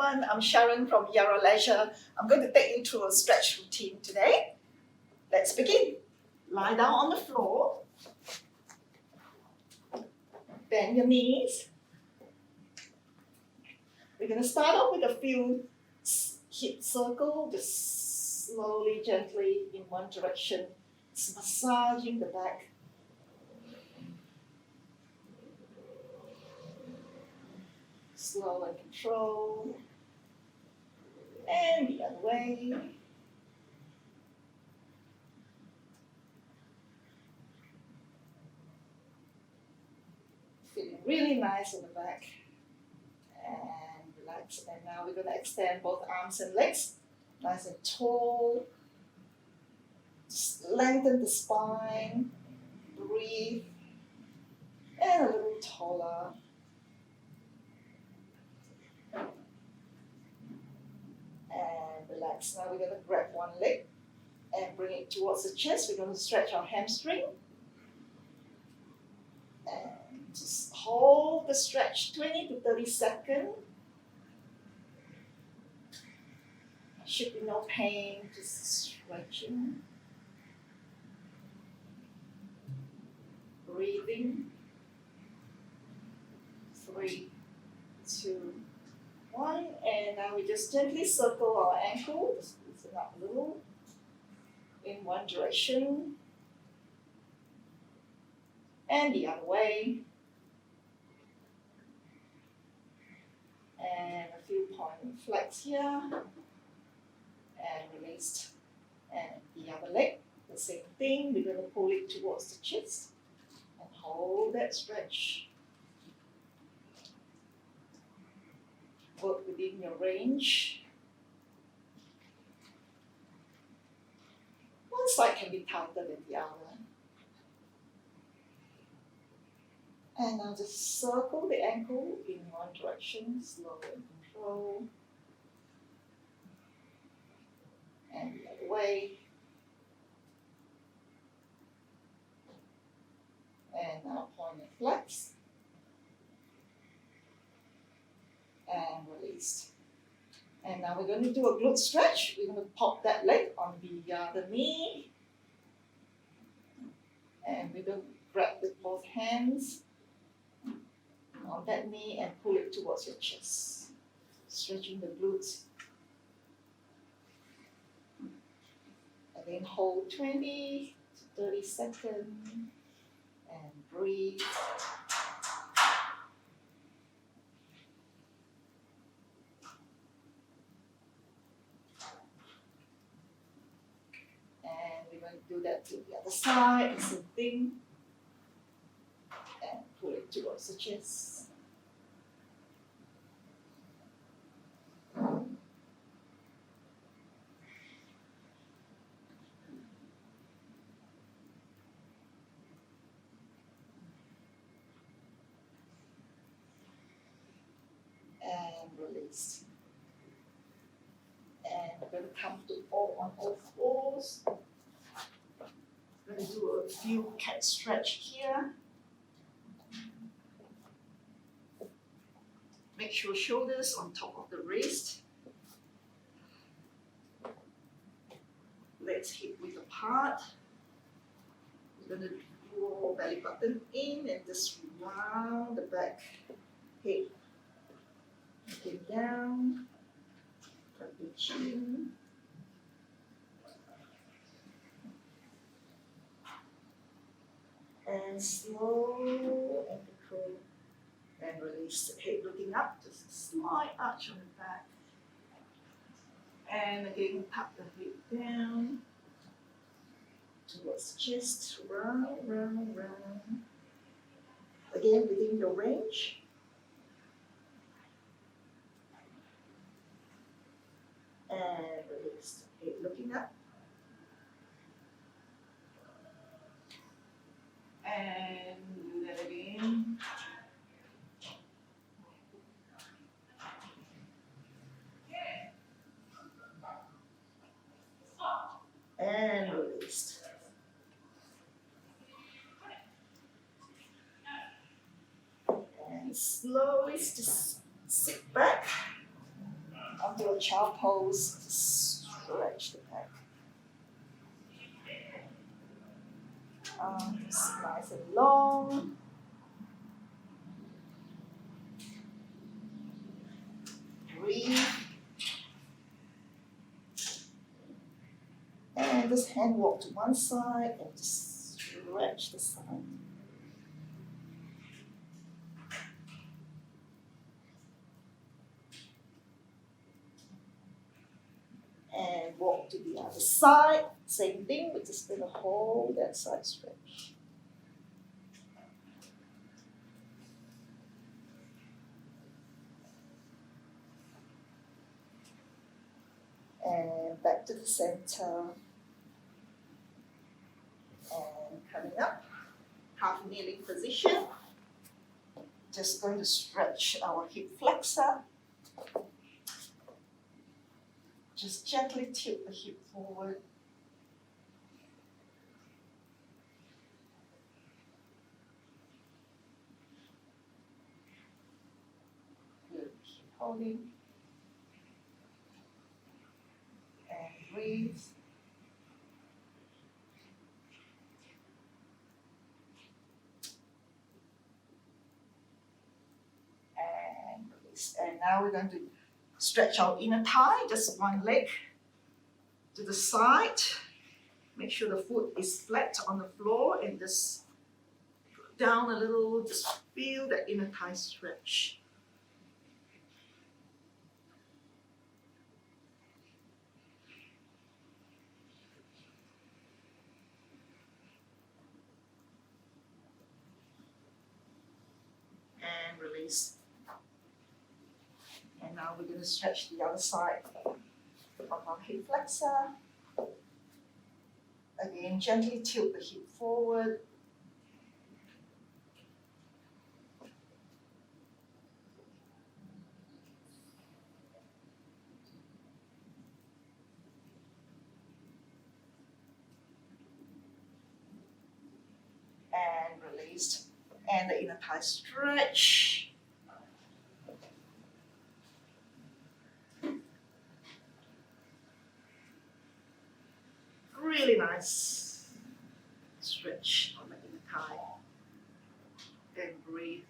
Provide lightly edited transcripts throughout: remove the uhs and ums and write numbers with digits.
everyone, I'm Sharon from Yarra Leisure. I'm going to take you through a stretch routine today. Let's begin. Lie down on the floor. Bend your knees. We're going to start off with a few hip circles, just slowly, gently in one direction, just massaging the back. Slow and control. And the other way. Feeling really nice in the back. And relax. And now we're going to extend both arms and legs. Nice and tall. Just lengthen the spine. Breathe. And a little taller. And relax. Now we're going to grab one leg and bring it towards the chest. We're going to stretch our hamstring. And just hold the stretch 20 to 30 seconds. Should be no pain, just stretching. Breathing. 3, 2, 1. And now we just gently circle our ankles. Loosen up a little. In one direction. And the other way. And a few point and flex here. And released. And the other leg, the same thing. We're going to pull it towards the chest. And hold that stretch. Work within your range. One side can be tighter than the other. And now just circle the ankle in one direction, slow and control. And the other way. And now point and flex. And release. And now we're going to do a glute stretch. We're going to pop that leg on the other knee. And we're going to grab with both hands on that knee and pull it towards your chest. Stretching the glutes. Again, hold 20 to 30 seconds. And breathe. And we're going to do that to the other side, the same thing. And pull it towards the chest. And release. And we're going to come to on all fours. We're going to do a few cat stretch here. Make sure shoulders on top of the wrist. Legs hip width apart. We're going to draw belly button in and just round the back. Head looking down. Tuck the chin. And slow and control. And release the head looking up, just a slight arch on the back. And again, tuck the head down towards the chest, round, round, round. Again, within your range. And release the head looking up. And do that again. And released. And slowly just sit back to a child pose, stretch the back. Arms nice and long. Breathe. And just hand walk to one side and just stretch the side. And walk to the other side. Same thing, we're just going to hold that side stretch. And back to the center. And coming up, half kneeling position. Just going to stretch our hip flexor. Just gently tilt the hip forward. Good. Keep holding. And breathe. And release. And now we're going to stretch our inner thigh, just one leg to the side. Make sure the foot is flat on the floor and just put down a little, just feel the inner thigh stretch. And release. And now we're going to stretch the other side of our hip flexor. Again, gently tilt the hip forward. And release. And the inner thigh stretch. Really nice stretch on the inner thigh. And breathe.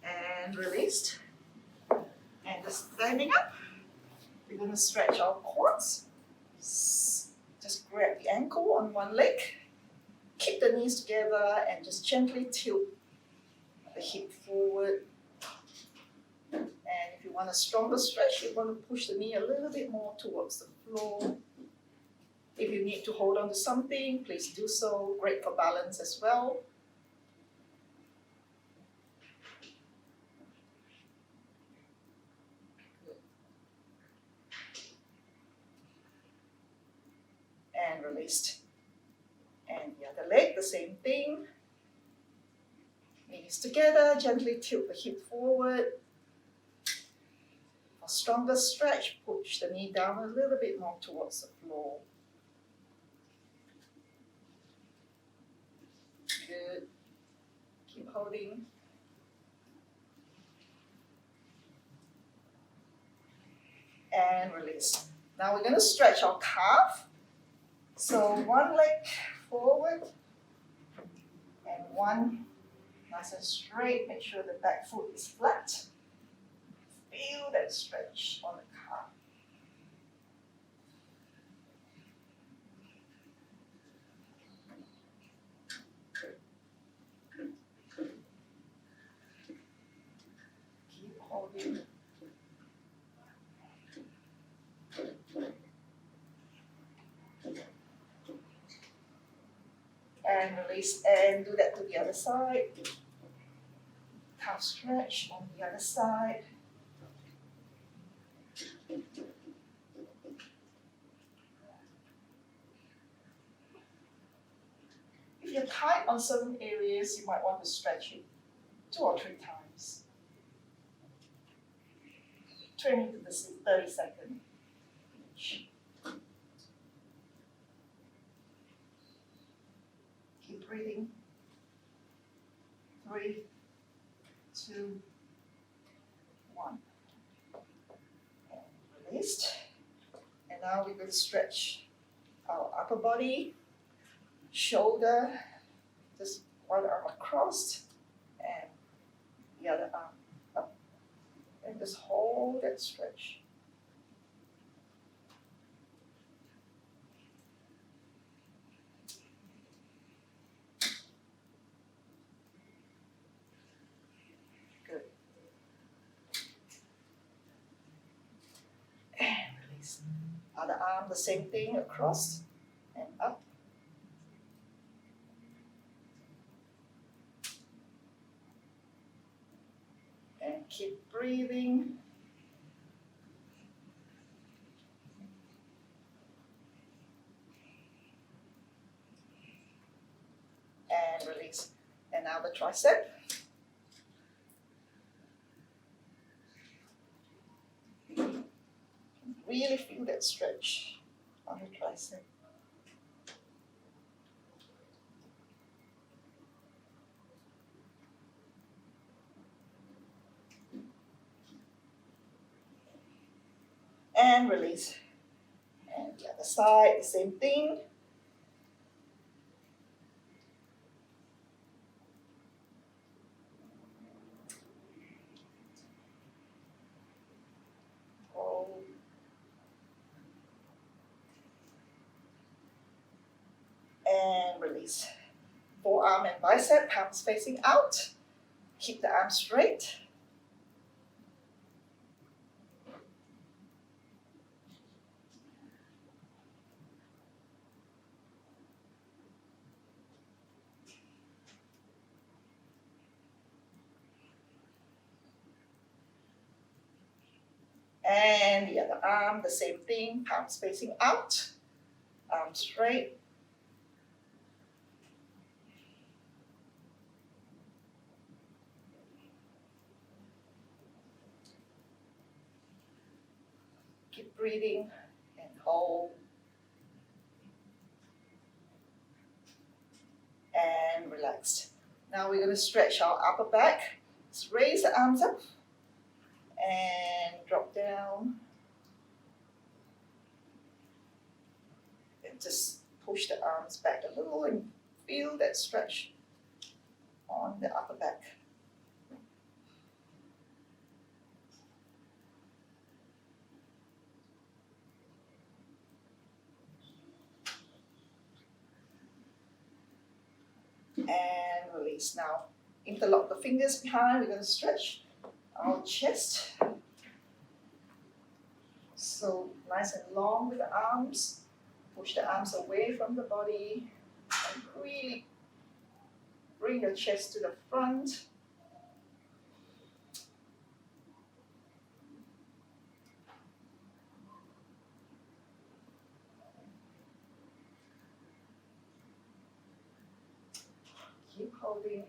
And released. And just standing up, we're going to stretch our quads. Just grab the ankle on one leg, keep the knees together, and just gently tilt the hip forward. And if you want a stronger stretch, you want to push the knee a little bit more towards the floor. If you need to hold on to something, please do so. Great for balance as well. And released. And the other leg, the same thing. Knees together, gently tilt the hip forward. For stronger stretch, push the knee down a little bit more towards the floor. Good. Keep holding. And release. Now we're going to stretch our calf. So one leg forward and one nice and straight. Make sure the back foot is flat. Feel that stretch on the calf. Keep holding. And release, and do that to the other side. Calf stretch on the other side. If you're tight on certain areas, you might want to stretch it 2 or 3 times. 20 to 30 seconds each. breathing. 3, 2, 1. And released. And now we're going to stretch our upper body, shoulder, just one arm across, and the other arm up. And just hold that stretch. Good. And release. Other arm, the same thing, across and up. And keep breathing. And release. And now the tricep. Really feel that stretch on the tricep. And release. And the other side, the same thing. Hold. And release. Forearm and bicep, palms facing out. Keep the arms straight. And the other arm, the same thing, palms facing out, arms straight. Keep breathing and hold. And relax. Now we're going to stretch our upper back. Let's raise the arms up and drop down. And just push the arms back a little and feel that stretch on the upper back. And release. Now interlock the fingers behind. We're going to stretch our chest. So nice and long with the arms. Push the arms away from the body and really bring your chest to the front. Keep holding.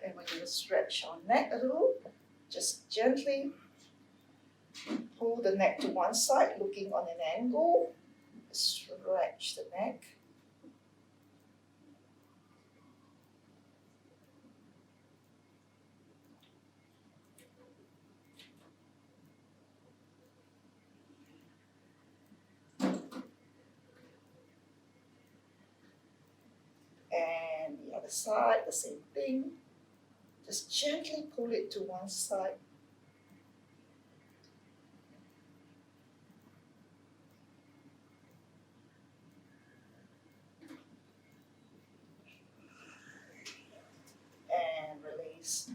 And we're going to stretch our neck a little. Just gently pull the neck to one side, looking on an angle. Stretch the neck. And the other side, the same thing. Just gently pull it to one side. And release.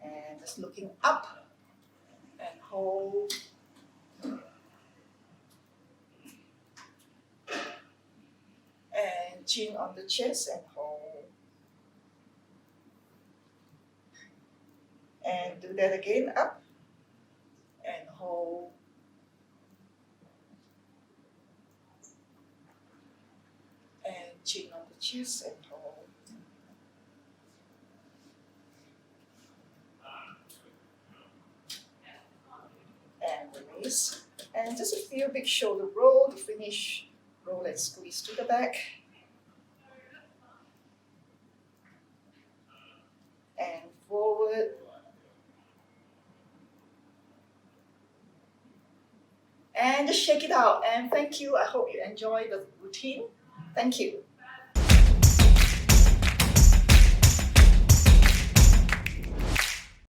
And just looking up and hold. And chin on the chest and hold. And do that again, up and hold. And chin on the chest and hold. shoulders. And just a few big shoulder roll to finish. Roll and squeeze to the back. And forward. And just shake it out. And thank you. I hope you enjoy the routine. Thank you.